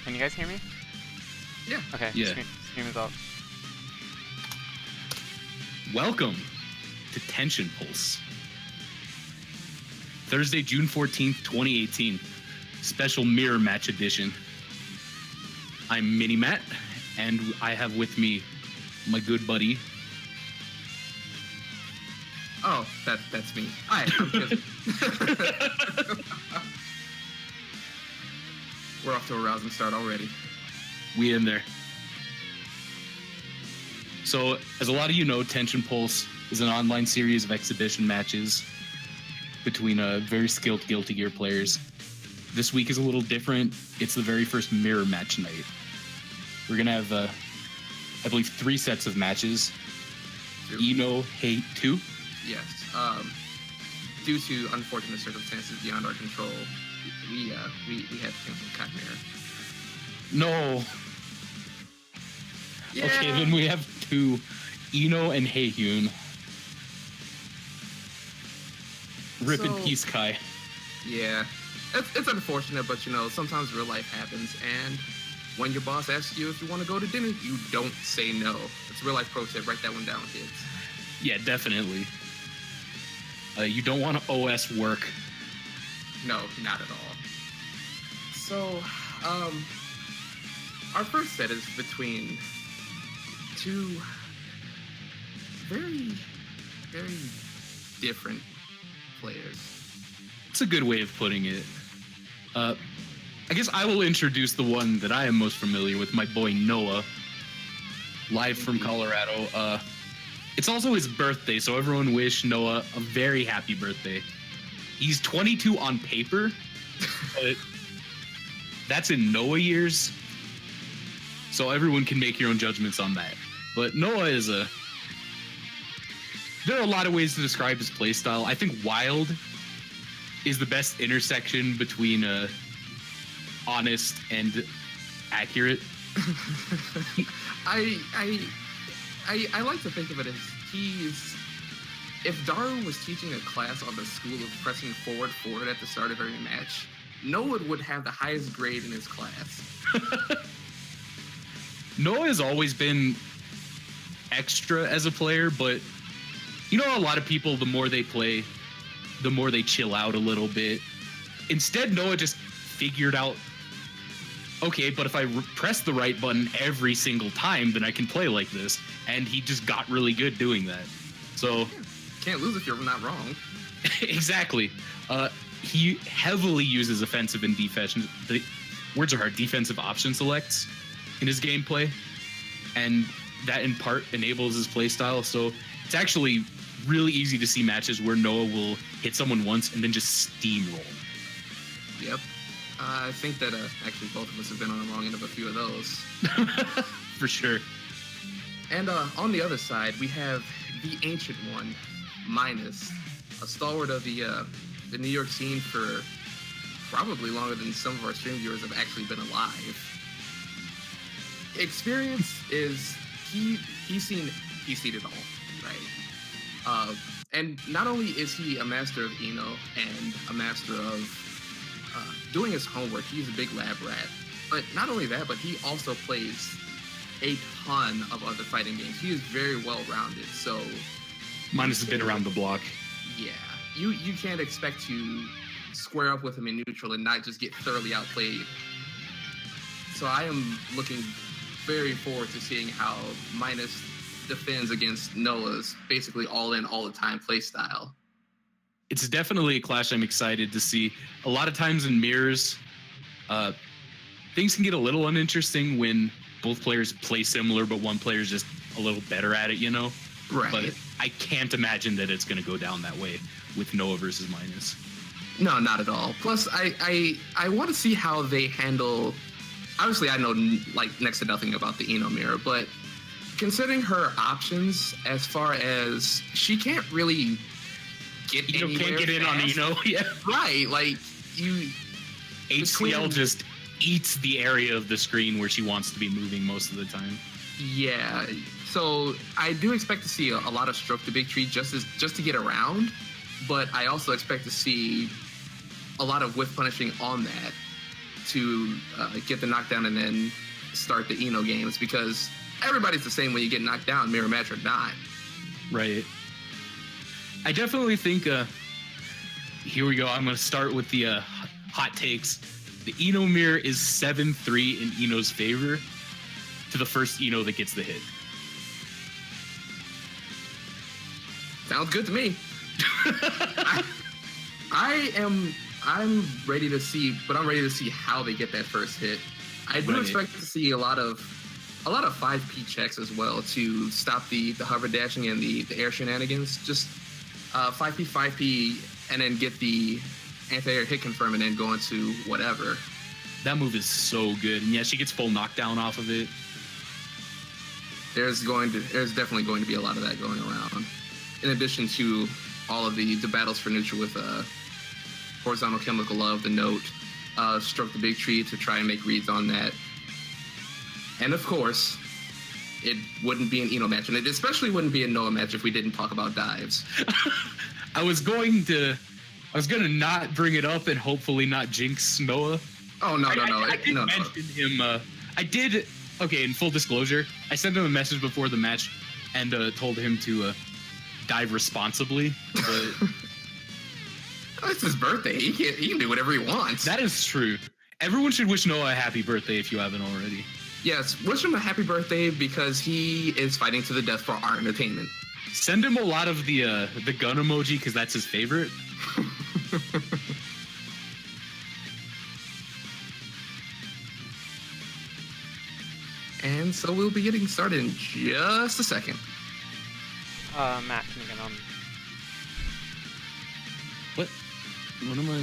Can you guys hear me? Yeah. Okay. Yeah. Stream is up. Welcome to Tension Pulse. Thursday, June 14th, 2018. Special mirror match edition. I'm Mini Matt, and I have with me my good buddy. Oh, that's me. Hi, I'm Kizzy. We're off to a rousing start already. We in there. So, as a lot of you know, Tension Pulse is an online series of exhibition matches between very skilled Guilty Gear players. This week is a little different. It's the very first mirror match night. We're going to have, I believe, 3 sets of matches. 2. Ino, Hate 2. Yes. Due to unfortunate circumstances beyond our control, we had to cancel Chimera. No. Yeah. Okay, then we have 2, Ino and Haehyun. Rip in peace, Kai. Yeah. It's unfortunate, but sometimes real life happens, and when your boss asks you if you want to go to dinner, you don't say no. It's a real life pro tip. Write that one down, kids. Yeah, definitely. You don't want to OS work. No, not at all. So, our first set is between 2 very, very different players. It's a good way of putting it. I guess I will introduce the one that I am most familiar with, my boy Noah, live from Colorado. It's also his birthday, so everyone wish Noah a very happy birthday. He's 22 on paper, but that's in Noah years, so everyone can make your own judgments on that. But Noah is there are a lot of ways to describe his playstyle. I think wild is the best intersection between honest and accurate. I like to think of it as if Daru was teaching a class on the school of pressing forward at the start of every match, Noah would have the highest grade in his class. Noah has always been extra as a player, but a lot of people, the more they play, the more they chill out a little bit. Instead, Noah just figured out, okay, but if I press the right button every single time, then I can play like this. And he just got really good doing that. So can't lose if you're not wrong. Exactly. He heavily uses offensive and defensive. The words are hard. Defensive option selects in his gameplay, and that in part enables his playstyle. So it's actually really easy to see matches where Noah will hit someone once and then just steamroll. Yep. I think that actually both of us have been on the wrong end of a few of those. For sure. And on the other side, we have the ancient one, Mynus, a stalwart of the New York scene for probably longer than some of our stream viewers have actually been alive. Experience is he's seen it all, right? And not only is he a master of Eno and a master of doing his homework, he's a big lab rat. But not only that, but he also plays a ton of other fighting games. He is very well-rounded, so Mynus has been around the block. Yeah, you can't expect to square up with him in neutral and not just get thoroughly outplayed. So I am looking very forward to seeing how Mynus defends against Noah's basically all-in, all-the-time playstyle. It's definitely a clash I'm excited to see. A lot of times in mirrors, things can get a little uninteresting when both players play similar, but one player's just a little better at it, Right. But I can't imagine that it's going to go down that way with Noah versus Mynus. No, not at all. Plus, I want to see how they handle... Obviously, I know next to nothing about the Eno mirror, but considering her options as far as she can't really get anywhere can't get in on Eno. Yeah. Right, HCL just eats the area of the screen where she wants to be moving most of the time. Yeah, so I do expect to see a lot of stroke the big tree just to get around, but I also expect to see a lot of whiff punishing on that to get the knockdown and then start the Ino games, because everybody's the same when you get knocked down, mirror match or not. Right. I definitely think, here we go. I'm going to start with the hot takes. The Ino mirror is 7-3 in Ino's favor to the first Ino that gets the hit. Sounds good to me. I'm ready to see, but I'm ready to see how they get that first hit. I do expect to see a lot of 5P checks as well to stop the hover dashing and the air shenanigans. Just 5P, 5P, and then get the anti-air hit confirm and then go into whatever. That move is so good. And yeah, she gets full knockdown off of it. There's definitely going to be a lot of that going around. In addition to all of the battles for neutral with horizontal chemical love, the note, stroke the big tree to try and make reads on that. And of course, it wouldn't be an Ino match, and it especially wouldn't be a Noah match if we didn't talk about dives. I was going to not bring it up and hopefully not jinx Noah. Oh no. I did mention him. I did. Okay, in full disclosure, I sent him a message before the match and told him to dive responsibly. But it's his birthday. He can do whatever he wants. That is true. Everyone should wish Noah a happy birthday if you haven't already. Yes, wish him a happy birthday because he is fighting to the death for our entertainment. Send him a lot of the gun emoji because that's his favorite. And so we'll be getting started in just a second. Matt, can you get on? What am I?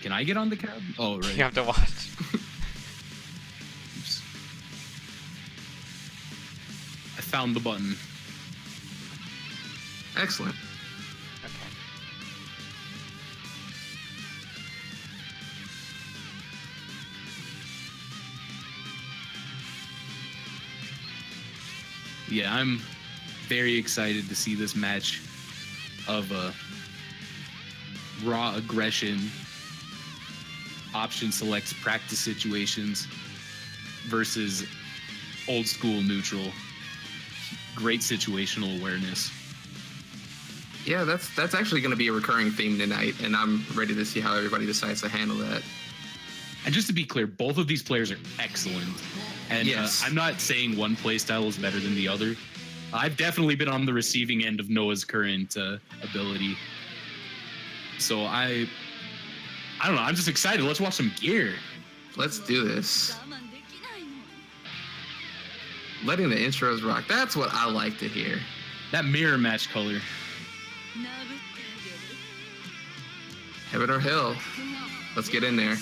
Can I get on the cab? Oh, right. You have to watch. Oops. I found the button. Excellent. Okay. Yeah, I'm very excited to see this match of raw aggression, option selects practice situations versus old school neutral. Great situational awareness. Yeah, that's actually going to be a recurring theme tonight, and I'm ready to see how everybody decides to handle that. And just to be clear, both of these players are excellent. And yes. I'm not saying one playstyle is better than the other. I've definitely been on the receiving end of Noah's current ability. So I don't know. I'm just excited. Let's watch some gear. Let's do this. Letting the intros rock. That's what I like to hear. That mirror match color. Heaven or hell. Let's get in there.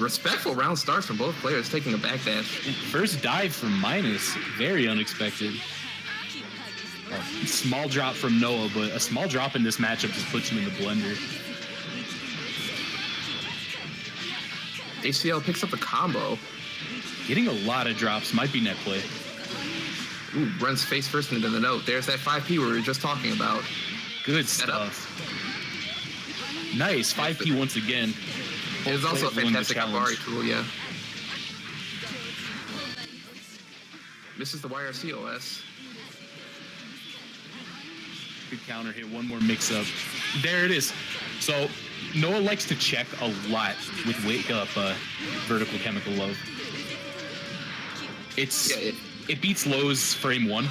Respectful round starts from both players, taking a backdash. First dive from Mynus. Very unexpected. Small drop from Noah, but a small drop in this matchup just puts him in the blender. ACL picks up the combo. Getting a lot of drops. Might be net play. Ooh, runs face first into the note. There's that 5P we were just talking about. Good stuff. Nice. 5P once again. It is also a fantastic Abari tool, yeah. Misses the YRC OS. Good counter hit. One more mix-up. There it is. So Noah likes to check a lot with wake up vertical chemical love. It beats Low's frame 1.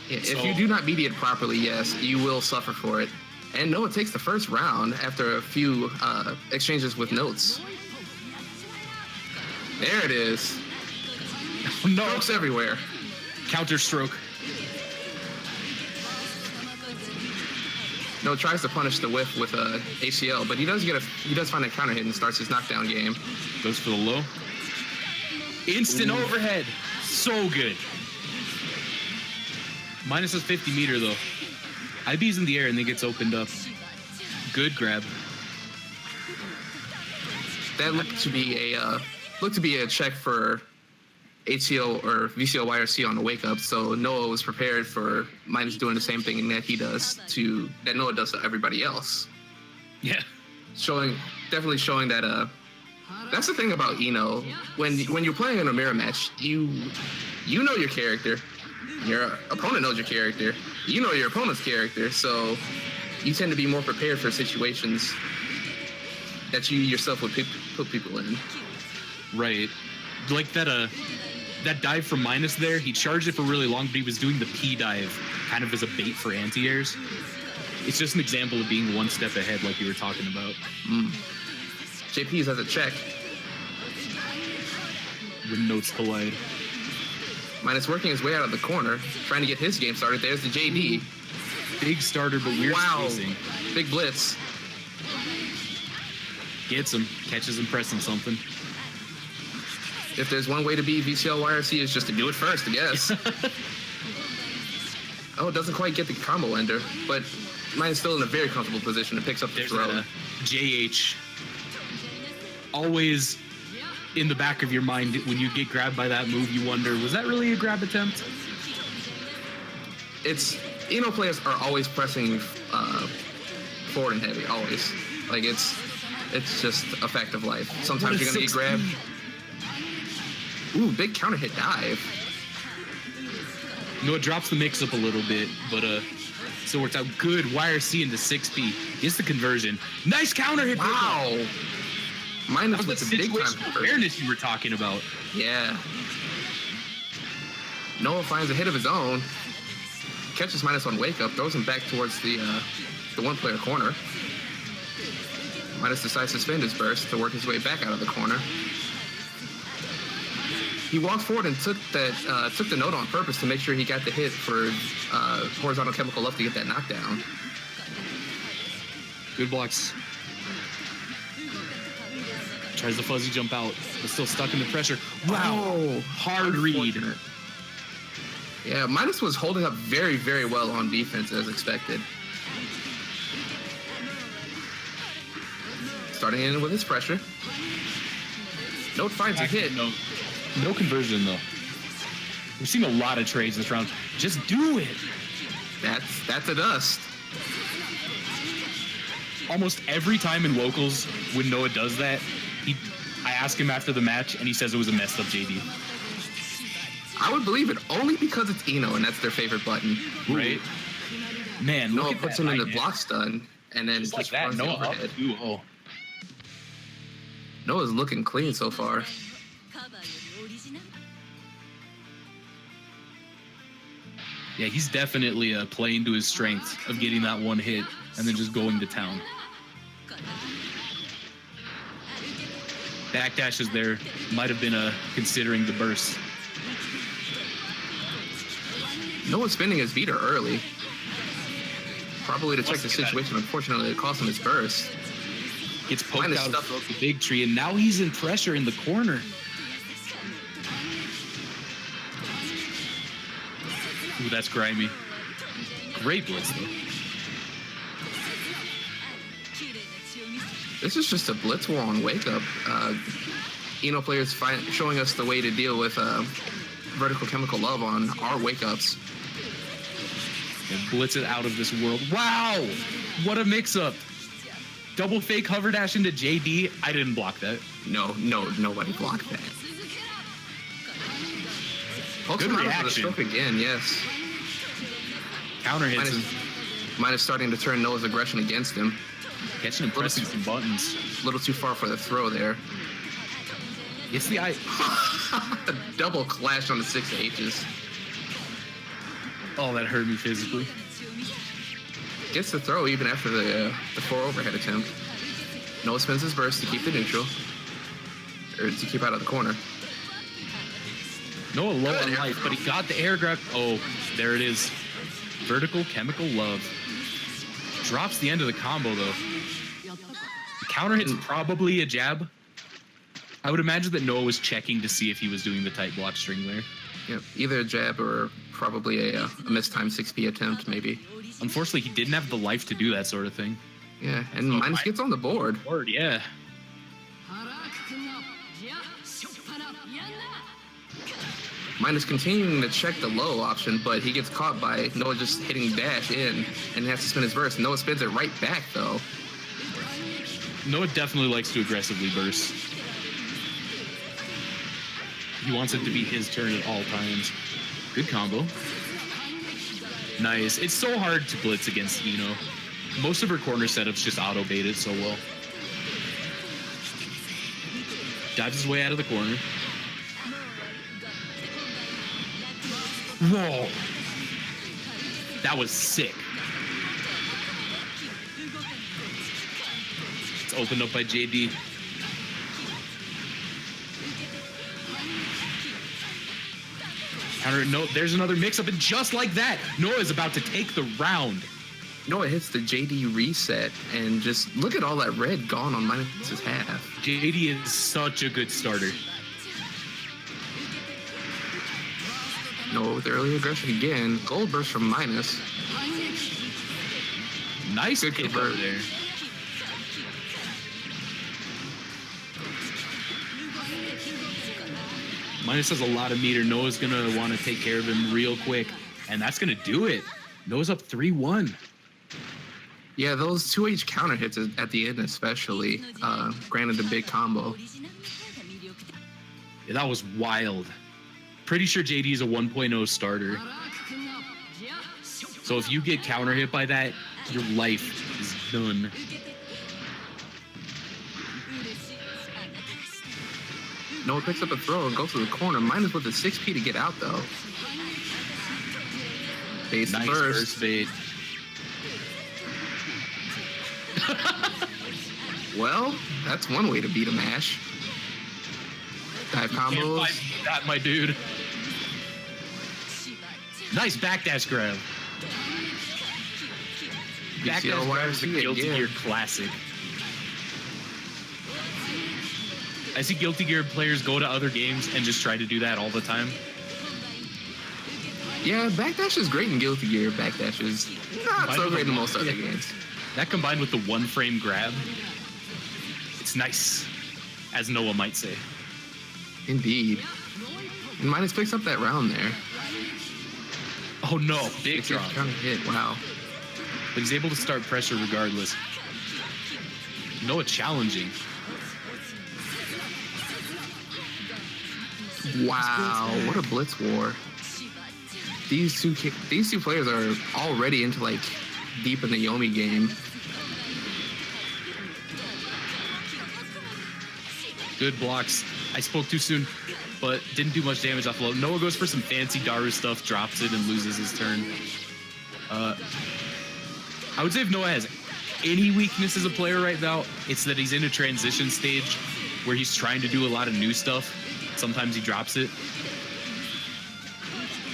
Yeah, if you do not mediate properly, yes, you will suffer for it. And Noah takes the first round after a few exchanges with notes. There it is. No. Strokes everywhere. Counter stroke. Noah tries to punish the whiff with ACL, but he does find a counter hit and starts his knockdown game. Goes for the low. Instant overhead. So good. Mynus is 50 meter though. IB's in the air and then gets opened up. Good grab. That looked to be a check for HCO or VCO YRC on the wake up, so Noah was prepared for Mynus doing the same thing that Noah does to everybody else. Yeah. Definitely showing that that's the thing about Eno. When you're playing in a mirror match, you know your character. Your opponent knows your character. You know your opponent's character, so you tend to be more prepared for situations that you yourself would put people in. Right. Like that dive from Mynus there, he charged it for really long, but he was doing the P dive kind of as a bait for anti-airs. It's just an example of being one step ahead, like you were talking about. JP's has a check. When notes collide. Mynus working his way out of the corner, trying to get his game started. There's the JD. Big starter, but weird spacing. Big blitz. Gets him, catches him pressing something. If there's one way to beat VCL YRC, is just to do it first, I guess. Oh, it doesn't quite get the combo ender, but Mynus still in a very comfortable position and picks up the throw. JH. Always in the back of your mind, when you get grabbed by that move, you wonder, was that really a grab attempt? Eno players are always pressing forward and heavy, always. Like, it's just a fact of life. Sometimes you're gonna get grabbed. Ooh, big counter hit dive. No, it drops the mix up a little bit, but still works out good. YRC into 6P. Gets the conversion. Nice counter hit. Wow. Mynus with the big time awareness you were talking about. Yeah. Noah finds a hit of his own. Catches Mynus on wake up, throws him back towards the one-player corner. Mynus decides to spend his burst to work his way back out of the corner. He walked forward and took the note on purpose to make sure he got the hit for horizontal chemical love to get that knockdown. Good blocks. Tries the fuzzy jump out, but still stuck in the pressure. Wow, hard read. Yeah, Mynus was holding up very, very well on defense as expected. Starting in with his pressure. Note finds a hit. No conversion, though. We've seen a lot of trades this round. Just do it. That's a dust. Almost every time in locals when Noah does that, I ask him after the match, and he says it was a messed up JD. I would believe it only because it's Eno, and that's their favorite button. Ooh. Right? Man, Noah puts him in the block stun, and then just like that. Noah up. Oh. Noah's looking clean so far. Yeah, he's definitely playing to his strength of getting that one hit and then just going to town. Backdash is there. Might have been considering the burst. Noah's spinning his beater early. Probably to check the situation. Unfortunately, it cost him his burst. Gets poked out of the big tree, and now he's in pressure in the corner. Ooh, that's grimy. Great blitz, though. This is just a blitz war on wake up. Eno players showing us the way to deal with vertical chemical love on our wake ups. And blitz it out of this world. Wow! What a mix up. Double fake hover dash into JD. I didn't block that. No, nobody blocked that. Pokes him out for the stroke again, yes. Counter hits him. Mynus starting to turn Noah's aggression against him. Catching him pressing some buttons. A little too far for the throw there. It's the eye. Double clash on the 6 H's. Oh, that hurt me physically. Gets the throw even after the 4 overhead attempt. Noah spins his burst to keep the neutral. Or to keep out of the corner. Noah low on life, but he got the air grab. Oh, there it is. Vertical chemical love. Drops the end of the combo, though. The counter hit's probably a jab. I would imagine that Noah was checking to see if he was doing the tight block string there. Yep, either a jab or probably a mistimed 6P attempt, maybe. Unfortunately, he didn't have the life to do that sort of thing. Yeah, and Mynus gets on the board. Yeah. Mynus continuing to check the low option, but he gets caught by Noah just hitting dash in and has to spin his burst. Noah spins it right back, though. Noah definitely likes to aggressively burst. He wants it to be his turn at all times. Good combo. Nice. It's so hard to blitz against Ino. Most of her corner setups just auto-bait it so well. Dives his way out of the corner. Whoa. That was sick. It's opened up by JD. Counter, no, there's another mix-up, and just like that, Noah is about to take the round. Noah hits the JD reset, and just look at all that red gone on Mynus' half. JD is such a good starter. Noah with the early aggression again. Gold burst from Mynus. Nice Good pick convert. over there. Mynus has a lot of meter. Noah's going to want to take care of him real quick, and that's going to do it. Noah's up 3-1. Yeah, those 2H counter hits at the end especially, granted the big combo. Yeah, that was wild. Pretty sure JD is a 1.0 starter. So if you get counter hit by that, your life is done. Noah picks up a throw and goes to the corner. Mynus with the 6P to get out, though. Base Nice first. bait. Well, that's one way to beat a mash. Dive Can't combos. fight that, my dude. Nice backdash grab. Backdash grab is a Guilty Gear classic. I see Guilty Gear players go to other games and just try to do that all the time. Yeah, backdash is great in Guilty Gear. Backdash is not so great in most other games. That combined with the one frame grab, it's nice, as Noah might say. Indeed. And Mynus picks up that round there. Oh no, big It's drop. kind of hit. Wow. But he's able to start pressure regardless. Noah challenging. Wow, what a blitz war. These two players are already into like deep in the Yomi game. Good blocks. I spoke too soon, but didn't do much damage off the low. Noah goes for some fancy Daru stuff, drops it, and loses his turn. I would say if Noah has any weakness as a player right now, it's that he's in a transition stage where he's trying to do a lot of new stuff. Sometimes he drops it.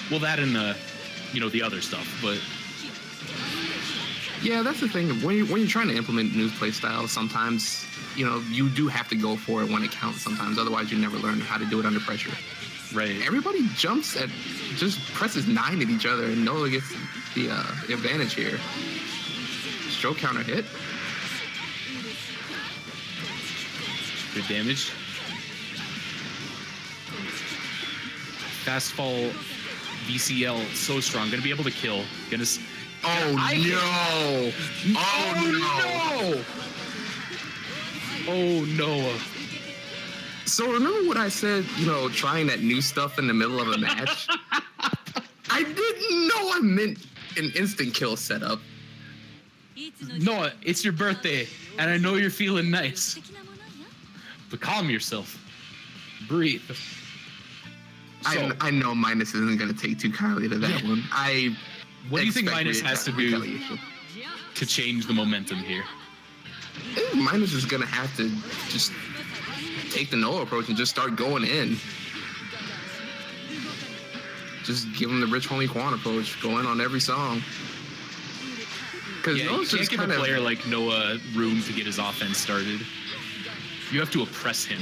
Well, that and the other stuff, but Yeah, that's the thing. When you're trying to implement new play styles, sometimes you do have to go for it when it counts. Sometimes, otherwise, you never learn how to do it under pressure. right. Everybody just presses 9 at each other, and Noah gets the advantage here. Stroke counter hit. Good damage. Fast fall VCL so strong. Gonna be able to kill. Oh no! Oh no! Oh Noah. So remember what I said, trying that new stuff in the middle of a match? I didn't know I meant an instant kill setup. Noah, it's your birthday, and I know you're feeling nice. But calm yourself. Breathe. I know Mynus isn't going to take too kindly to that one. What do you think Mynus has to do retaliation. to change the momentum here? I think Mynus is going to have to just take the Noah approach and just start going in. Just give him the Rich Homie Quan approach, go in on every song. Because Yeah, you can't give a player like Noah room to get his offense started. You have to oppress him.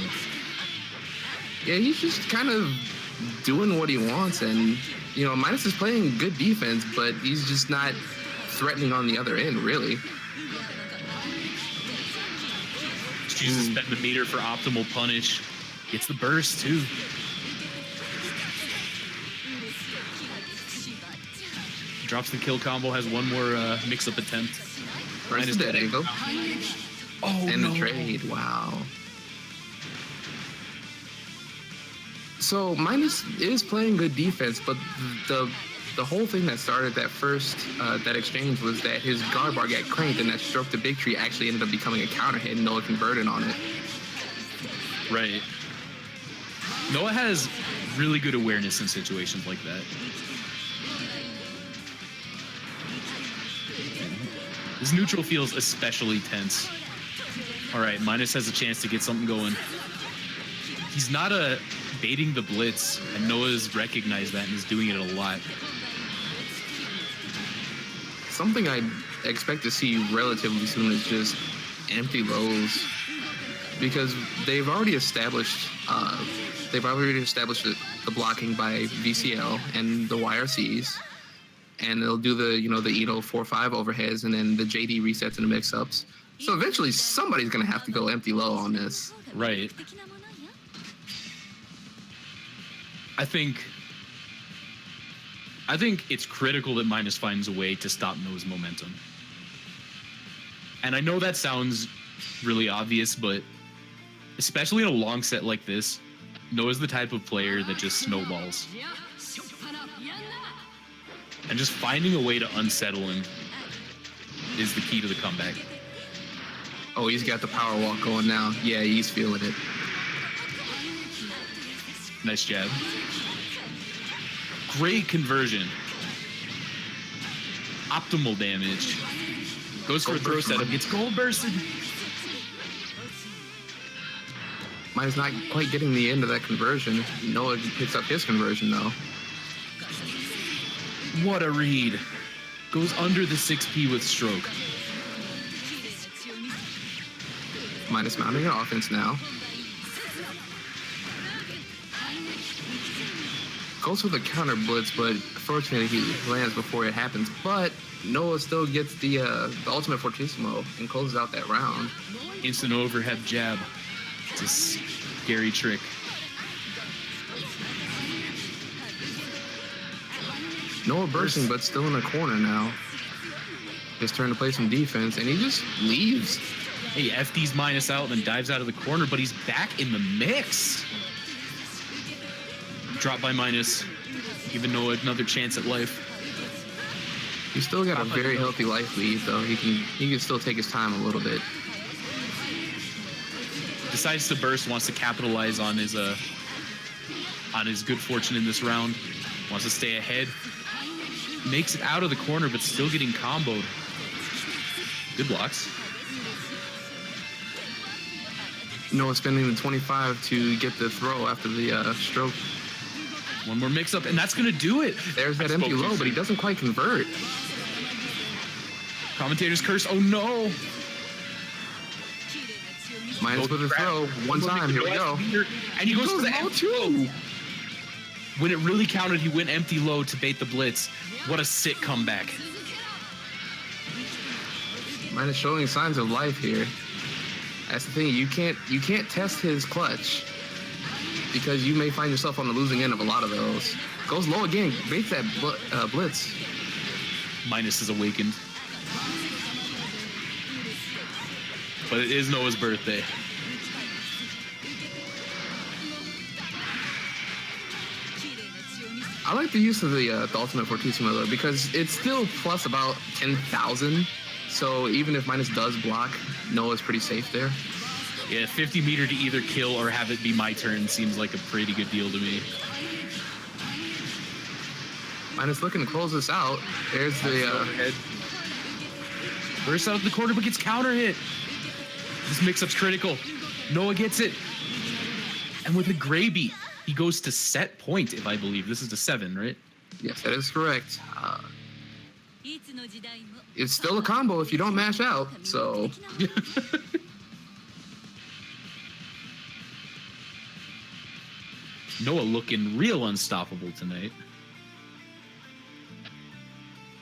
Yeah, he's just kind of doing what he wants, and Mynus is playing good defense, but he's just not threatening on the other end, really. Chooses to spend the meter for optimal punish. Gets the burst too. Drops the kill combo, has one more mix-up attempt. First dead angle. Oh, And no. the trade, wow. So Mynus is playing good defense, but the whole thing that started that first that exchange was that his guard bar got cranked, and that stroke to big tree actually ended up becoming a counter hit, and Noah converted on it. Right. Noah has really good awareness in situations like that. This neutral feels especially tense. All right, Mynus has a chance to get something going. He's not baiting the blitz, and Noah's recognized that and is doing it a lot. Something I expect to see relatively soon is just empty lows, because they've already established the blocking by VCL and the YRCs, and they'll do the the 4-5 overheads, and then the JD resets and the mix-ups. So eventually somebody's gonna have to go empty low on this. Right. I think it's critical that Mynus finds a way to stop Noah's momentum. And I know that sounds really obvious, but especially in a long set like this, Noah's the type of player that just snowballs. And just finding a way to unsettle him is the key to the comeback. Oh, he's got the power walk going now. Yeah, he's feeling it. Nice jab. Great conversion. Optimal damage. Goes for a throw setup. Gets gold bursted. Mine's not quite getting the end of that conversion. Noah picks up his conversion though. What a read. Goes under the 6P with stroke. Mynus mounting an offense now. Goes for the counter blitz, but fortunately he lands before it happens. But Noah still gets the ultimate fortissimo and closes out that round. Instant overhead jab. It's a scary trick. Noah bursting, but still in the corner now. His turn to play some defense, and he just leaves. Hey, FD's Mynus out, then dives out of the corner, but he's back in the mix. Drop by Mynus, giving Noah another chance at life. He's still got a very healthy life lead, though. He can still take his time a little bit. Decides to burst, wants to capitalize on his good fortune in this round. Wants to stay ahead. Makes it out of the corner, but still getting comboed. Good blocks. Noah spending the 25 to get the throw after the stroke. One more mix-up, and that's going to do it. There's that empty low, but he doesn't quite convert. Commentator's curse. Oh, no. Mynus with a throw. One time. Here we go. And he goes for the low, empty low. When it really counted, he went empty low to bait the blitz. What a sick comeback. Mynus showing signs of life here. That's the thing. You can't test his clutch, because you may find yourself on the losing end of a lot of those. Goes low again, baits that blitz. Mynus is awakened. But it is Noah's birthday. I like the use of the ultimate fortissimo though, because it's still plus about 10,000. So even if Mynus does block, Noah's pretty safe there. Yeah, 50 meter to either kill or have it be my turn seems like a pretty good deal to me. Mynus looking to close this out. There's the head. Bursts out of the corner, but gets counter hit. This mix-up's critical. Noah gets it. And with a gray beat, he goes to set point, if I believe. This is the 7, right? Yes, that is correct. It's still a combo if you don't mash out, so... Noah looking real unstoppable tonight.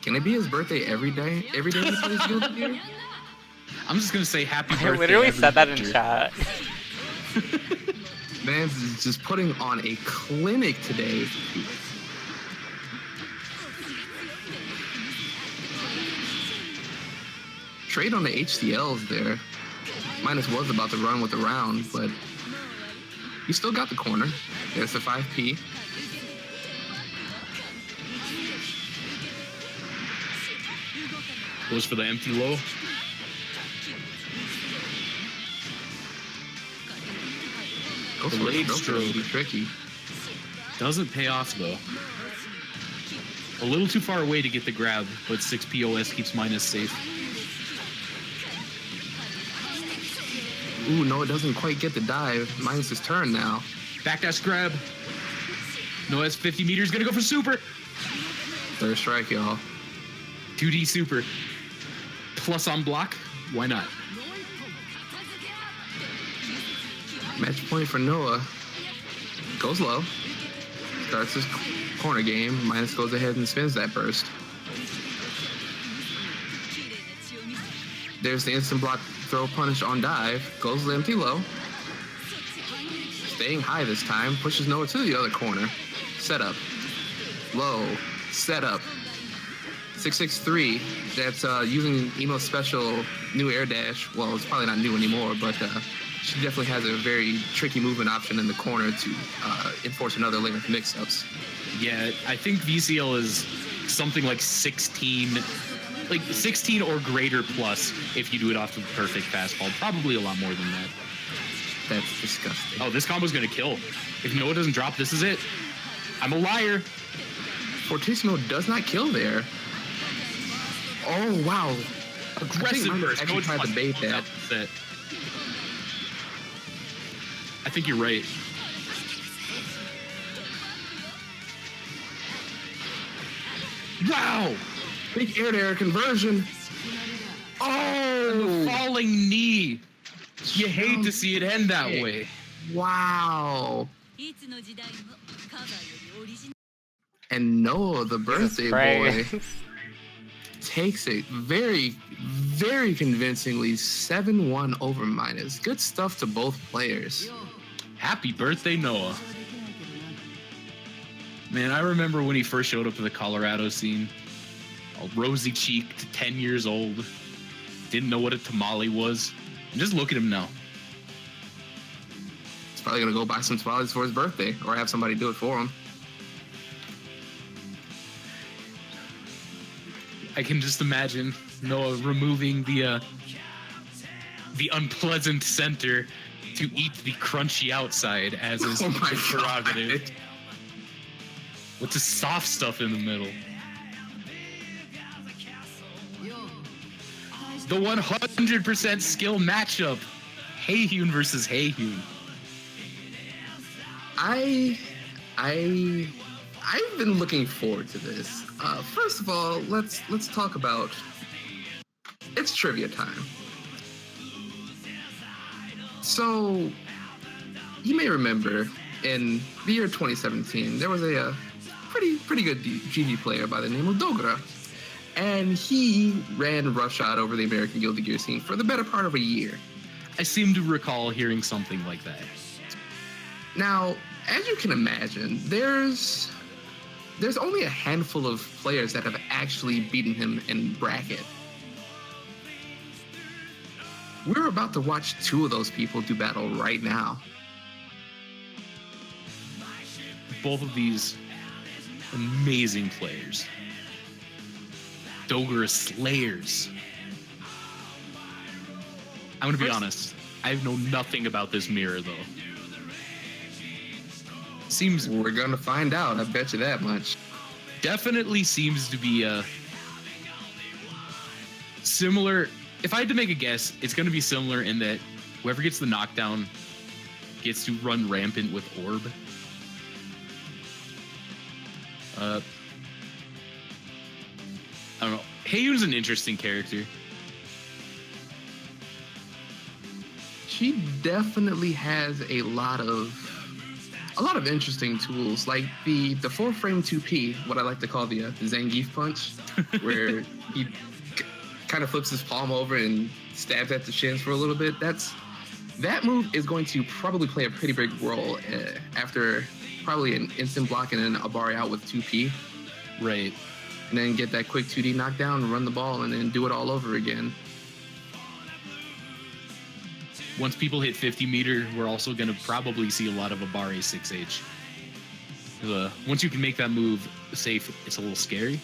Can it be his birthday every day? Every day he plays Guilty Gear? I'm just gonna say happy birthday. I literally said that in chat. Vance is just putting on a clinic today. straight on the HCLs there. Mynus was about to run with the round, but he still got the corner. There's the 5P. Goes for the empty low. Goes The for late it. stroke. Tricky. Doesn't pay off though. A little too far away to get the grab, but 6 POS keeps Mynus safe. Ooh, no, it doesn't quite get the dive. Mynus' turn now. Backdash grab. Noah's 50 meters, gonna go for super. Third strike, y'all. 2D super. Plus on block, why not? Match point for Noah. Goes low. Starts his corner game. Mynus goes ahead and spins that burst. There's the instant block throw punish on dive. Goes empty low. Staying high this time. Pushes Noah to the other corner. Setup. Low. Setup. 663. That's using Emo's special new air dash. Well, it's probably not new anymore, but she definitely has a very tricky movement option in the corner to enforce another layer of mix-ups. Yeah, I think VCL is something like 16 or greater plus if you do it off the perfect fastball. Probably a lot more than that. That's disgusting. Oh, this combo's gonna kill. If Noah doesn't drop, this is it. I'm a liar. Fortissimo does not kill there. Oh, wow. Aggressive burst. Actually tried to bait that. I think you're right. Wow! Big air-to-air conversion. Oh! Falling knee. You hate to see it end that way. Wow. And Noah, the birthday boy, takes it very, very convincingly 7-1 over Mynus. Good stuff to both players. Happy birthday, Noah. Man, I remember when he first showed up to the Colorado scene. All rosy-cheeked, 10 years old. Didn't know what a tamale was. And just look at him now. He's probably going to go buy some tamales for his birthday or have somebody do it for him. I can just imagine Noah removing the unpleasant center to eat the crunchy outside as his prerogative. God. With the soft stuff in the middle. The 100% skill matchup. Haehyun versus Haehyun. I've been looking forward to this. First of all, let's talk about it's trivia time. So you may remember in the year 2017 there was a pretty good GG player by the name of Dogra, and he ran roughshod over the American Guilty Gear scene for the better part of a year. I seem to recall hearing something like that. Now, as you can imagine, there's only a handful of players that have actually beaten him in bracket. We're about to watch two of those people do battle right now. Both of these amazing players. Dogra slayers. I'm gonna be honest. I know nothing about this mirror though. Seems We're gonna find out, I bet you that much. definitely seems to be a similar. If I had to make a guess, it's gonna be similar in that whoever gets the knockdown gets to run rampant with orb. I don't know. Haehyun's an interesting character. She definitely has a lot of interesting tools, like the 4-frame 2P, what I like to call the Zangief punch, where he kind of flips his palm over and stabs at the shins for a little bit. That move is going to probably play a pretty big role after probably an instant block and then a bar out with 2P. Right. And then get that quick 2D knockdown, run the ball, and then do it all over again. once people hit 50 meter, we're also going to probably see a lot of Abare 6H. Once you can make that move safe, it's a little scary.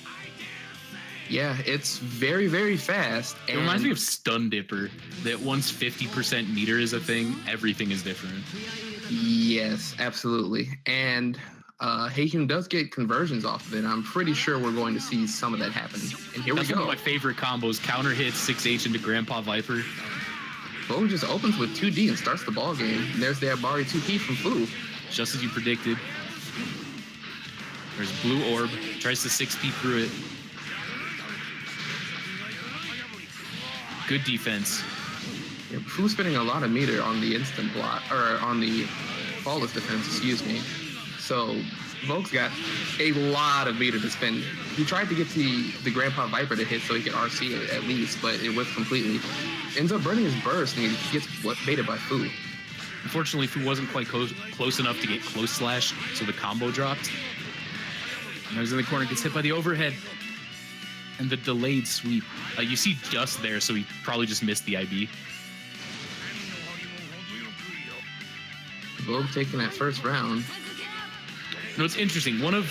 Yeah, it's very, very fast. It reminds me of Stun Dipper, that once 50% meter is a thing, everything is different. Yes, absolutely. And Haehyun does get conversions off of it. I'm pretty sure we're going to see some of that happen. And here That's we go. one of my favorite combos, counter hits 6H into Grandpa Viper. Vogue just opens with 2D and starts the ball game. And there's the Abari 2P from Fu. Just as you predicted. There's Blue Orb, tries to 6P through it. Good defense. Yeah, Fu's spending a lot of meter on the instant block, or on the flawless defense, excuse me. So Vogue's got a lot of meter to spend. He tried to get the Grandpa Viper to hit so he could RC it at least, but it whiffed completely. Ends up burning his burst and he gets baited by Fu. Unfortunately, Fu wasn't quite close enough to get close slash, so the combo dropped. And he's in the corner, gets hit by the overhead. And the delayed sweep. You see dust there, so he probably just missed the IB. Vogue taking that first round. You know, it's interesting. One of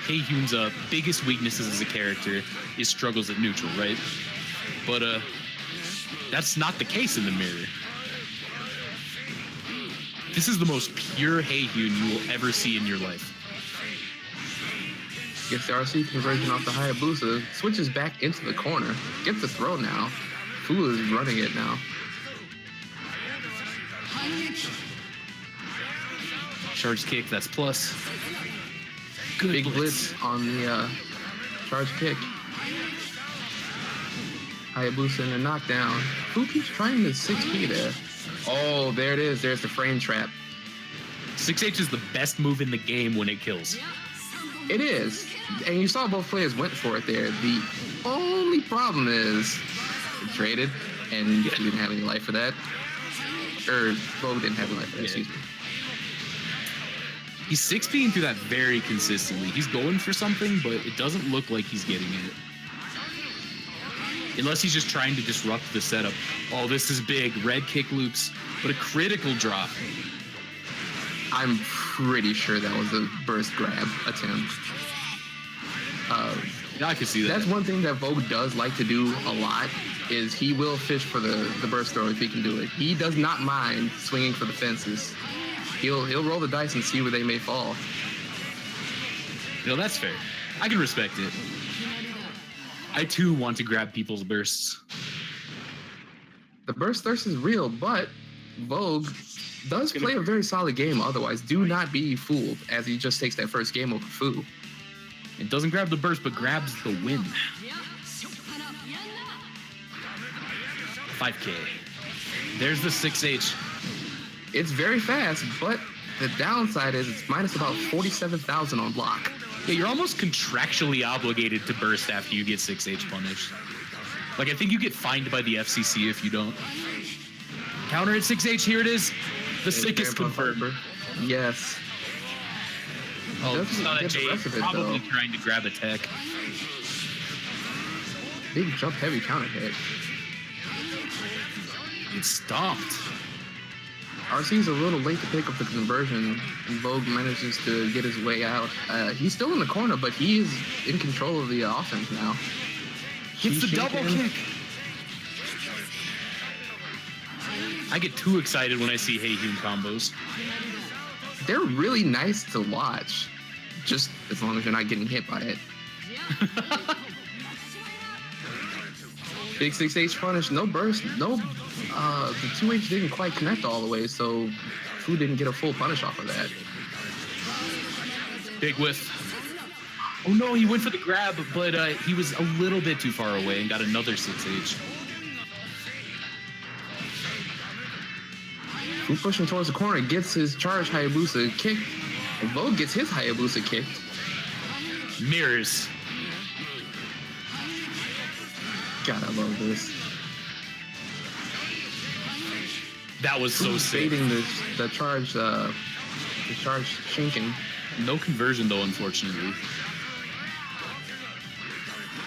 Haehyun's biggest weaknesses as a character is struggles at neutral, right? But that's not the case in the mirror. This is the most pure Haehyun you will ever see in your life. Gets the RC conversion off the Hayabusa, switches back into the corner, gets the throw now. Fu is running it now. Charge kick, that's plus. Good Big blitz on the charge kick. Hayabusa in a knockdown. Fu keeps trying the 6P there. Oh, there it is. There's the frame trap. 6H is the best move in the game when it kills. It is. And you saw both players went for it there. The only problem is it traded, and he didn't have any life for that. Or Vogue didn't have any life for that, excuse me. He's 6P'ing through that very consistently. He's going for something, but it doesn't look like he's getting it. Unless he's just trying to disrupt the setup. Oh, this is big. Red kick loops, but a critical drop. I'm pretty sure that was a burst grab attempt. Yeah, I can see that. That's one thing that Vogue does like to do a lot, is he will fish for the burst throw if he can do it. He does not mind swinging for the fences. He'll roll the dice and see where they may fall. You know, that's fair. I can respect it. I too want to grab people's bursts. The burst thirst is real, but Vogue does play a very solid game otherwise. Do not be fooled, as he just takes that first game over Fu. It doesn't grab the burst, but grabs the win. 5K. There's the 6H. It's very fast, but the downside is it's minus about 47,000 on block. Yeah, you're almost contractually obligated to burst after you get 6H punished. Like, I think you get fined by the FCC if you don't. Counter at 6H, here it is. The sickest confirmed. Yes. Oh, it's not a J, probably trying to grab a tech. Big jump heavy counter hit. It's stomped. RC's a little late to pick up the conversion, and Vogue manages to get his way out. He's still in the corner, but he is in control of the offense now. Gets the double kick. I get too excited when I see Haehyun combos. They're really nice to watch, just as long as you're not getting hit by it. Big 6H punish, no burst, no, the 2H didn't quite connect all the way, so Fu didn't get a full punish off of that. Big whiff. Oh no, he went for the grab, but he was a little bit too far away and got another 6H. Fu pushing towards the corner, gets his charge Hayabusa kicked, and Vogue gets his Hayabusa kicked. Mirrors. God, I love this. That was so sick. Baiting the charge Shinken. No conversion though, unfortunately.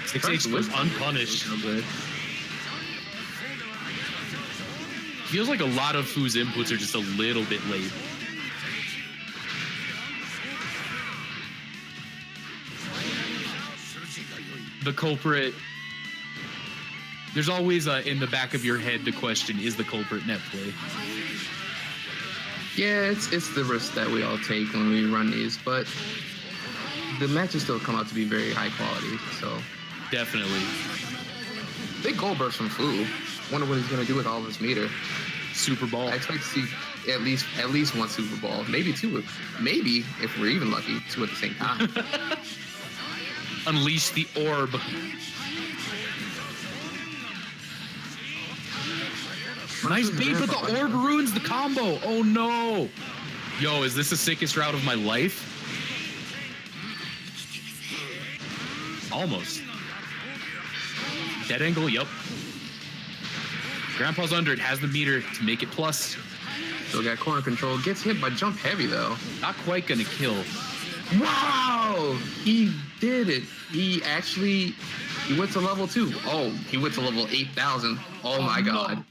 6H was unpunished. So good. feels like a lot of Fu's inputs are just a little bit late. The culprit. There's always in the back of your head the question: is the culprit net play? Yeah, it's the risk that we all take when we run these, but the matches still come out to be very high quality. So Definitely. big goal burst from Fu. Wonder what he's gonna do with all this meter. Super Ball. I expect to see at least one Super Ball, maybe two. Maybe if we're even lucky, two at the same time. Unleash the orb. Nice bait, but the orb ruins the combo. Oh no. Yo, is this the sickest route of my life? Almost. Dead angle, yup. Grandpa's under it, has the meter to make it plus. Still got corner control. Gets hit by jump heavy though. Not quite gonna kill. Wow! He did it. He went to level 2. Oh, he went to level 8,000. Oh my god.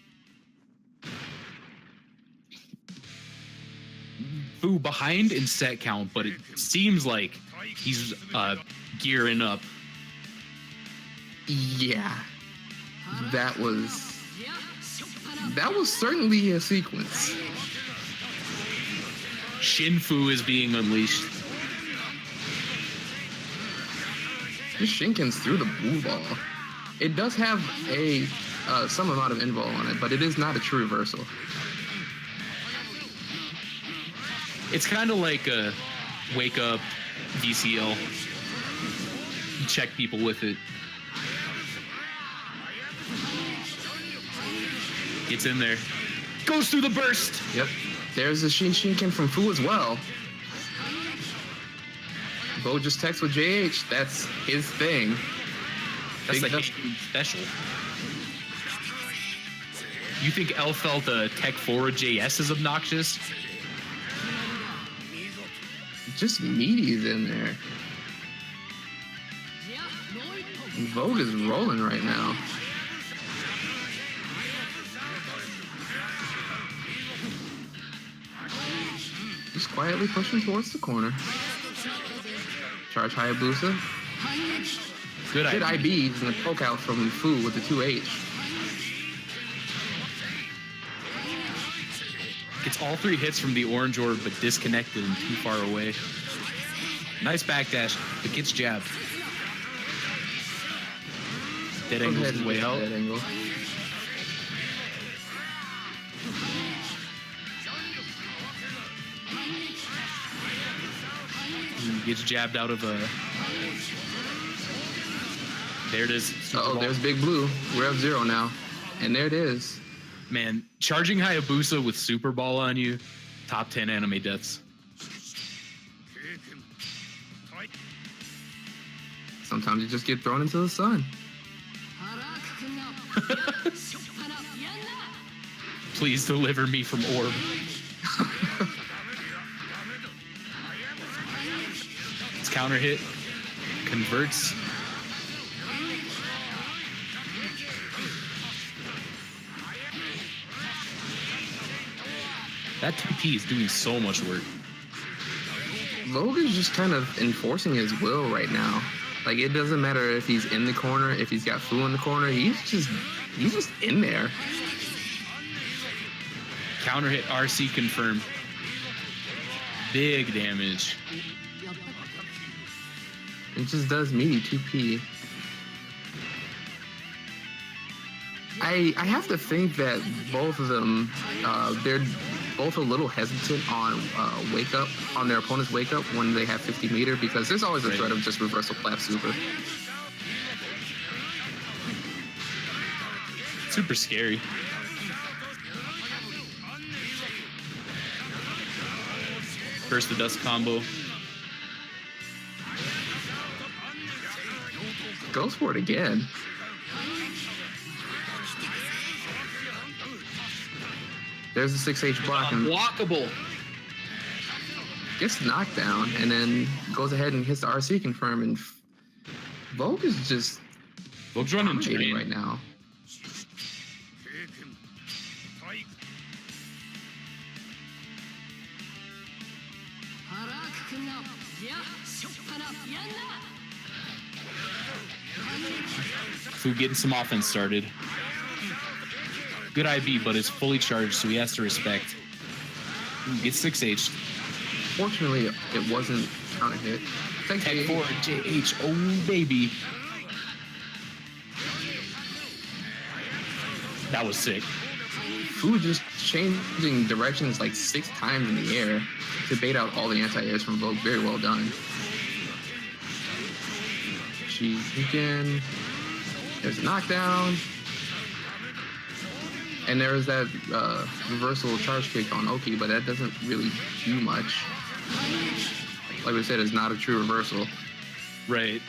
Fu behind in set count, but it seems like he's gearing up. Yeah. That was certainly a sequence. Shinfu is being unleashed. This Shinken's through the blue ball. It does have a some amount of invul on it, but it is not a true reversal. It's kind of like a wake up DCL. You check people with it. Gets in there. Goes through the burst. Yep. There's a Shinken from Fu as well. Bo just text with JH. That's his thing. That's Big the Dutch- special. You think L felt Tech Forward JS is obnoxious? Just meaty's in there. Vogue is rolling right now. Just quietly pushing towards the corner. Charge Hayabusa. Good Good idea. IBs and the poke out from Fu with the 2H. Gets all 3 hits from the orange orb, but disconnected and too far away. Nice backdash, but gets jabbed. Dead angles his way out. Dead angle. Gets jabbed out of a... There it is. Super Oh, ball. there's Big Blue. We're up 0 now. And there it is. Man, charging Hayabusa with Super Ball on you, top 10 anime deaths. Sometimes you just get thrown into the sun. Please deliver me from orb. It's counter hit. Converts. That 2P is doing so much work. Vogue is just kind of enforcing his will right now. Like, it doesn't matter if he's in the corner, if he's got Fu in the corner, he's just in there. Counter hit RC confirmed. Big damage. It just does meaty 2P. I have to think that both of them, they're both a little hesitant on wake up, on their opponent's wake up when they have 50 meter, because there's always a threat of just reversal clap super. Super scary. First the dust combo. Goes for it again. There's a 6H block and Unblockable. gets knocked down, and then goes ahead and hits the RC confirm, and Vogue is just Vogue's running dominating train right now. Fu getting some offense started. Good IB, but it's fully charged, so he has to respect. Gets 6H. Fortunately, it wasn't counter hit. Thanks, Tech forward, JH. Oh, baby. That was sick. Fu just changing directions like 6 times in the air to bait out all the anti-airs from Vogue. Very well done. Again. There's a knockdown. And there's that reversal charge kick on Oki, but that doesn't really do much. Like we said, it's not a true reversal. Right.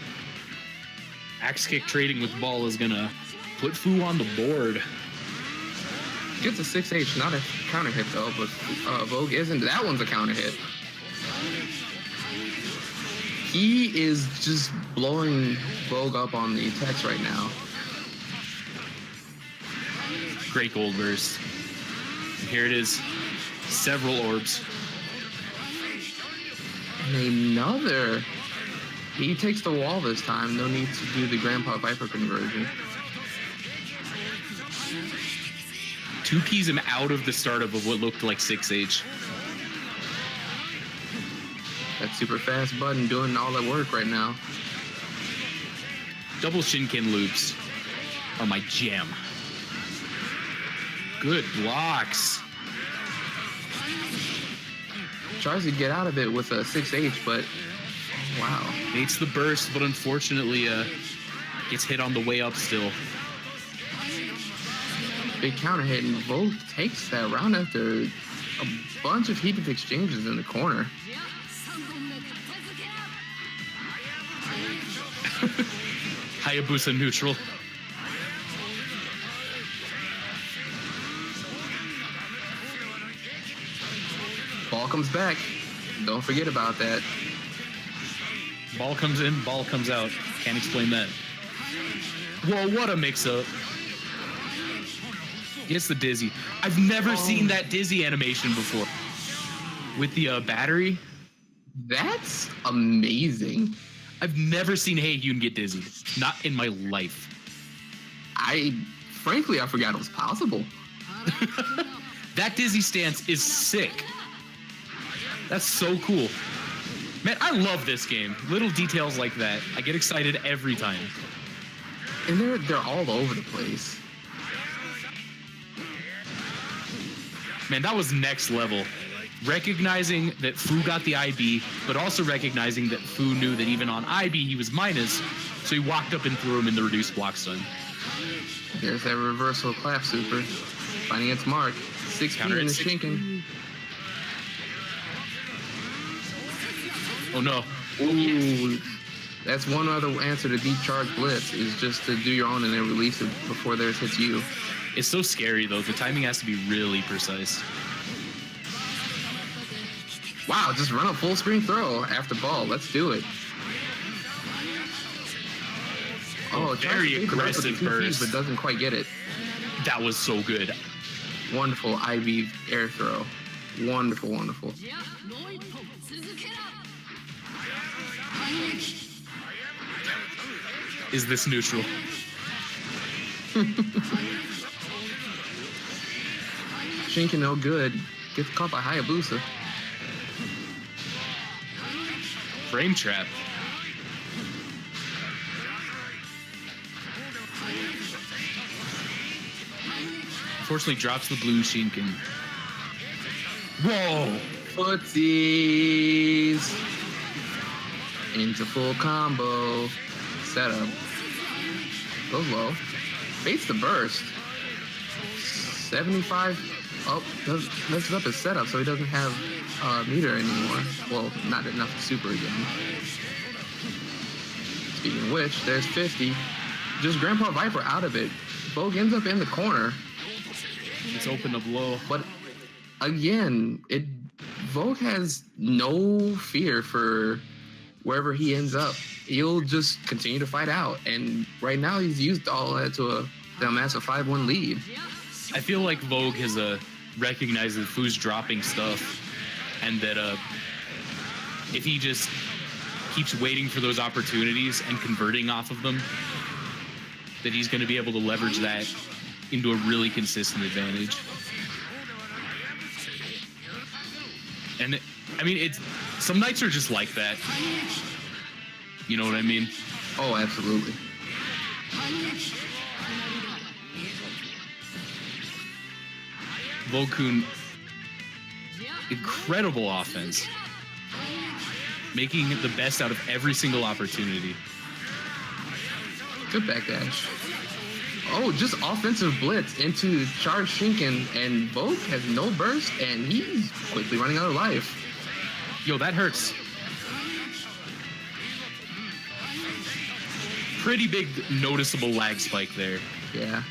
Axe kick trading with ball is gonna put Fu on the board. Gets a 6H, not a counter hit though, but Vogue isn't. That one's a counter hit. He is just blowing Vogue up on the attacks right now. Great gold burst. And here it is. Several orbs. And another. He takes the wall this time. No need to do the Grandpa Viper conversion. 2 keys him out of the startup of what looked like 6H. That super fast button doing all that work right now. Double Shinken loops are my jam. Good blocks. Tries to get out of it with a 6H, but wow. Baits the burst, but unfortunately gets hit on the way up still. Big counter hit, and Vogue takes that round after a bunch of heated exchanges in the corner. Hayabusa neutral. Ball comes back. Don't forget about that. Ball comes in, ball comes out. Can't explain that. Whoa, what a mix-up. Gets the dizzy. I've never seen that dizzy animation before. With the battery. That's amazing. I've never seen Haehyun get dizzy. Not in my life. Frankly, I forgot it was possible. That dizzy stance is sick. That's so cool. Man, I love this game. Little details like that. I get excited every time. And they're all over the place. Man, that was next level. Recognizing that Fu got the IB, but also recognizing that Fu knew that even on IB he was minus, so he walked up and threw him in the reduced block stun. There's that reversal clap super. Finding its mark. 6 Counter in the at 6. Shinken. Oh no. Ooh. Yes. That's one other answer to deep charge blitz, is just to do your own and then release it before theirs hits you. It's so scary though. The timing has to be really precise. Wow, just run a full screen throw after ball. Let's do it. Oh, very aggressive burst, but doesn't quite get it. That was so good. Wonderful IV air throw. Wonderful, wonderful. Is this neutral? Shinken no good. Gets caught by Hayabusa. Frame trap. Unfortunately, drops the blue Shinken. Whoa! Footsies. Into full combo. Setup. Goes low. Baits the burst. 75. Oh, messes up his setup, so he doesn't have meter anymore. Well, not enough to super again. Speaking of which, there's 50. Just Grandpa Viper out of it. Vogue ends up in the corner. It's opened up low. But again, Vogue has no fear for wherever he ends up. He'll just continue to fight out. And right now he's used all that to a massive 5-1 lead. I feel like Vogue has recognized that Fu's dropping stuff, and that if he just keeps waiting for those opportunities and converting off of them, that he's going to be able to leverage that into a really consistent advantage. And I mean, it's some nights are just like that. You know what I mean? Oh, absolutely. Voguekun, incredible offense, making the best out of every single opportunity. Good backdash. Oh, just offensive blitz into charge Shinken, and Vogue has no burst, and he's quickly running out of life. Yo, that hurts. Pretty big noticeable lag spike there. Yeah.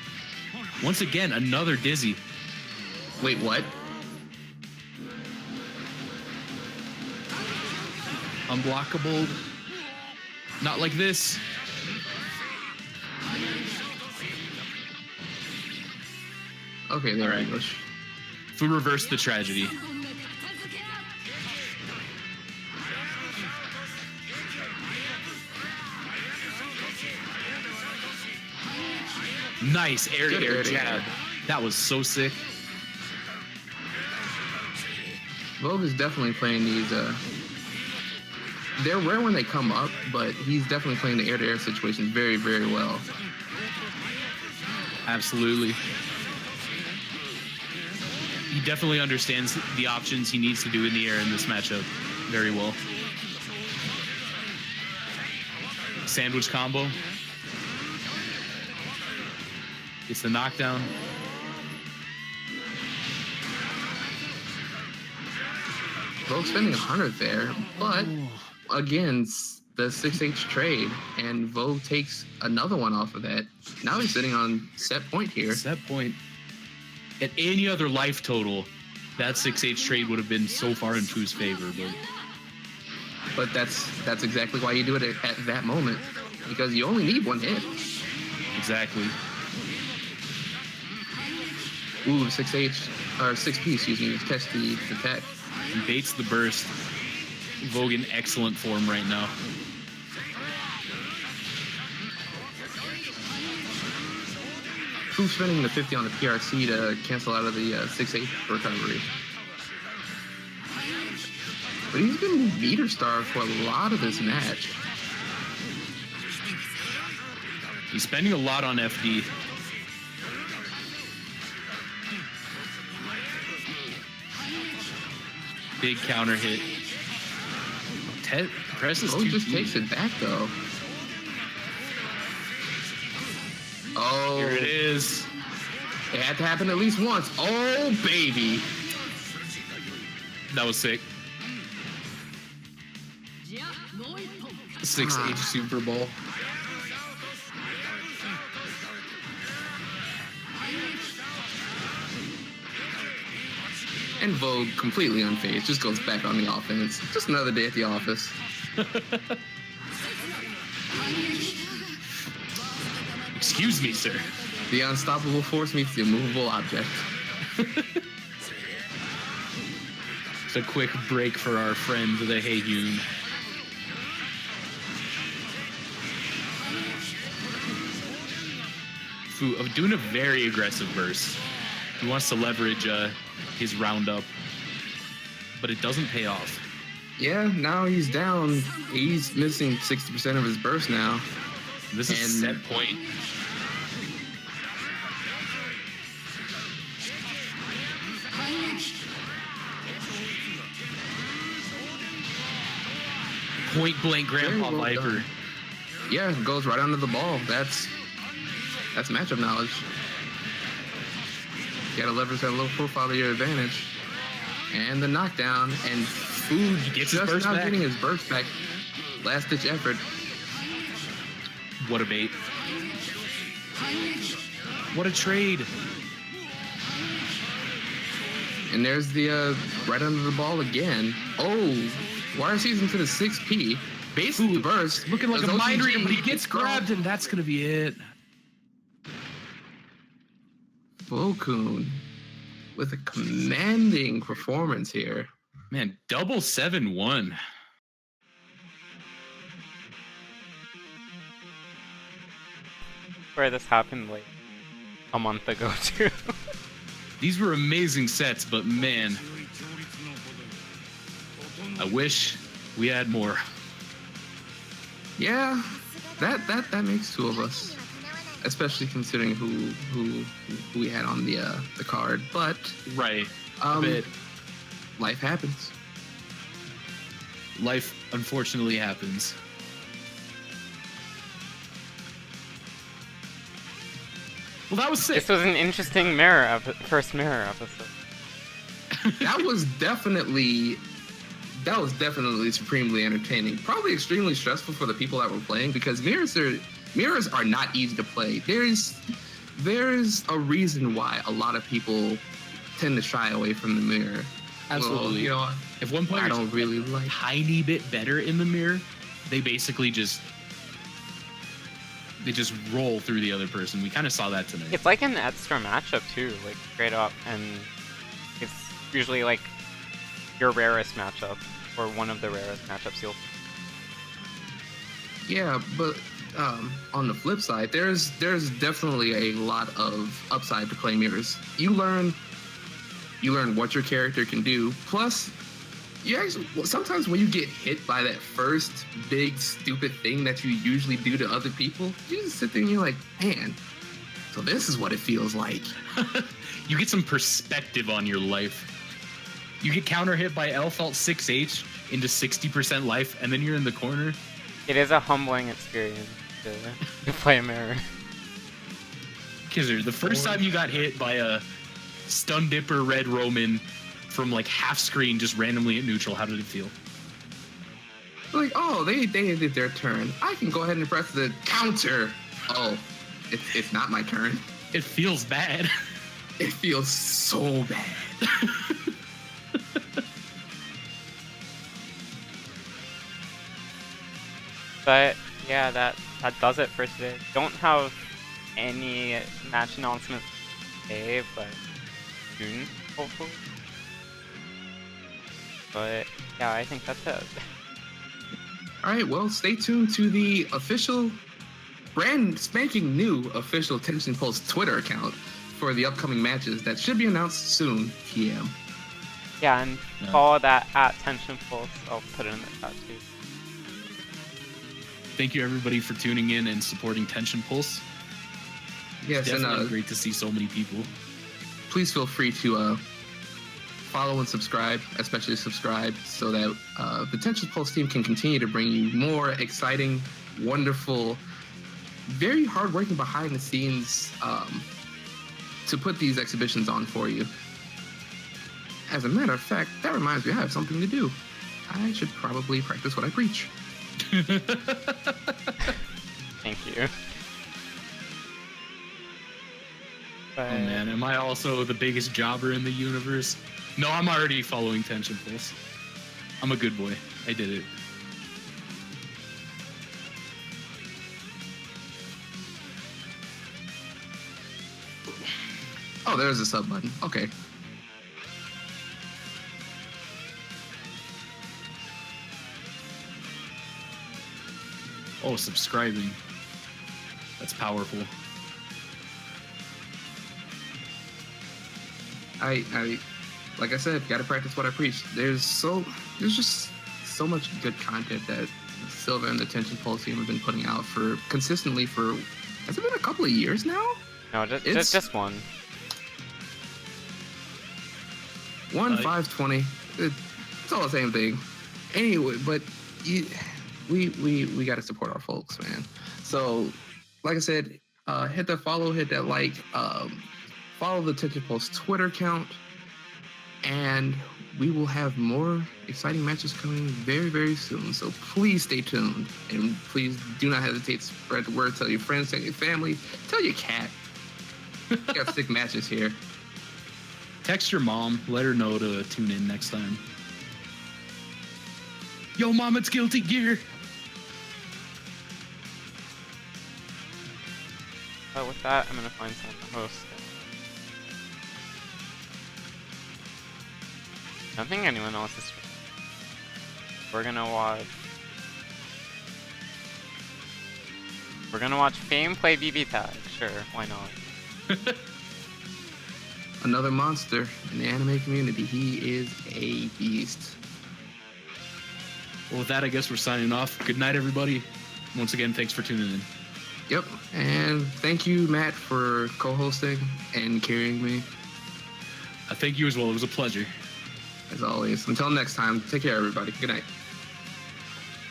Once again, another dizzy. Wait, what? Unblockable. Not like this. Okay, there All right. English. Fu reversed the tragedy. Nice air-to-air jab. That was so sick. Vogue is definitely playing these. They're rare when they come up, but he's definitely playing the air-to-air situations very, very well. Absolutely. He definitely understands the options he needs to do in the air in this matchup very well. Sandwich combo. It's the knockdown. Vogue spending 100 there, but again, the 6H trade, and Vogue takes another one off of that. Now he's sitting on set point here. Set point. At any other life total, that 6H trade would have been so far in Fu's favor, But that's exactly why you do it at that moment, because you only need one hit. exactly. Ooh, 6H, or 6P, excuse me, to catch the tech. He baits the burst. Vogue in excellent form right now. Fu spending the 50 on the PRC to cancel out of the 6H recovery. But he's been meter starved for a lot of this match. He's spending a lot on FD. Big counter hit. Presses Oh, too just deep. takes it back though. Oh, Here it is. it had to happen at least once. Oh, baby. That was sick. 6H Super Bowl. And Vogue, completely unfazed, just goes back on the offense. Just another day at the office. Excuse me, sir. The unstoppable force meets the immovable object. It's a quick break for our friend, the Haehyun. Fu doing a very aggressive burst. He wants to leverage his roundup, but it doesn't pay off. Yeah, now he's down. He's missing 60% of his burst now. This is And- set point. Point blank Grandpa Very well Viper. done. Yeah, goes right under the ball. That's matchup knowledge. You gotta leverage that low profile to your advantage. And the knockdown, and Food Gets his just burst now back. getting his burst back. Last ditch effort. What a bait. What a trade. And there's the right under the ball again. Oh, wire season to the 6P. Basically burst. Looking like Does a mind OCG reader, but he gets grabbed, and that's going to be it. Voguekun with a commanding performance here. Man, double 7-1. where this happened like a month ago too. These were amazing sets, but man, I wish we had more. Yeah, that makes two of us, especially considering who we had on the card. But Right. Life happens. Life unfortunately happens. Well, that was sick. This was an interesting first mirror episode. That was definitely supremely entertaining. Probably extremely stressful for the people that were playing, because mirrors are not easy to play. There's a reason why a lot of people tend to shy away from the mirror. Absolutely. Well, if one player I don't really like a tiny bit better in the mirror, they basically just roll through the other person. We kind of saw that tonight. It's like an extra matchup too, like straight up, and it's usually like your rarest matchup or one of the rarest matchups you'll. Yeah, but on the flip side, there's definitely a lot of upside to playing mirrors. You learn what your character can do. Plus, sometimes when you get hit by that first big stupid thing that you usually do to other people, you just sit there and you're like, man, so this is what it feels like. You get some perspective on your life. You get counter hit by Elf Alt 6H into 60% life, and then you're in the corner. It is a humbling experience to play a mirror. Kizzer, the first time you got hit by a Stun Dipper Red Roman from like half screen just randomly at neutral, how did it feel? Like, oh, they did their turn. I can go ahead and press the counter. Oh, it's not my turn. It feels bad. It feels so bad. But yeah, that does it for today. Don't have any match announcements today, but soon, hopefully. But yeah, I think that's it. All right, well, stay tuned to the official, brand spanking new official Tension Pulse Twitter account for the upcoming matches that should be announced soon, PM. Yeah, and follow that at Tension Pulse. I'll put it in the chat too. Thank you everybody for tuning in and supporting Tension Pulse. Yes, It's definitely and great to see so many people. please feel free to follow and subscribe, especially subscribe, so that the Tension Pulse team can continue to bring you more exciting, wonderful, very hardworking behind the scenes to put these exhibitions on for you. As a matter of fact, that reminds me, I have something to do. I should probably practice what I preach. Thank you. But, Oh man, am I also the biggest jobber in the universe? No, I'm already following Tension Pulse. I'm a good boy. I did it. Oh, there's a sub button. Okay. Oh, subscribing. That's powerful. I like I said, gotta practice what I preach. There's just so much good content that Silva and the Tension Pulse team have been putting out consistently for, has it been a couple of years now? no, just one. 520. It's all the same thing. Anyway, but we got to support our folks, man. So, like I said, hit that follow, hit that like, follow the Tension Pulse Twitter account, and we will have more exciting matches coming very, very soon. So please stay tuned, and please do not hesitate to spread the word. Tell your friends, tell your family, tell your cat. We got sick matches here. Text your mom, let her know to tune in next time. Yo, mom, it's Guilty Gear. But with that, I'm gonna find someone to host. I don't think anyone else is. We're gonna watch We're gonna watch Fame play BB Tag. Sure, why not? Another monster in the anime community. He is a beast. Well, with that, I guess we're signing off. Good night, everybody. Once again, thanks for tuning in. Yep. And thank you, Matt, for co-hosting and carrying me. Thank you as well. It was a pleasure. As always. Until next time, take care, everybody. Good night.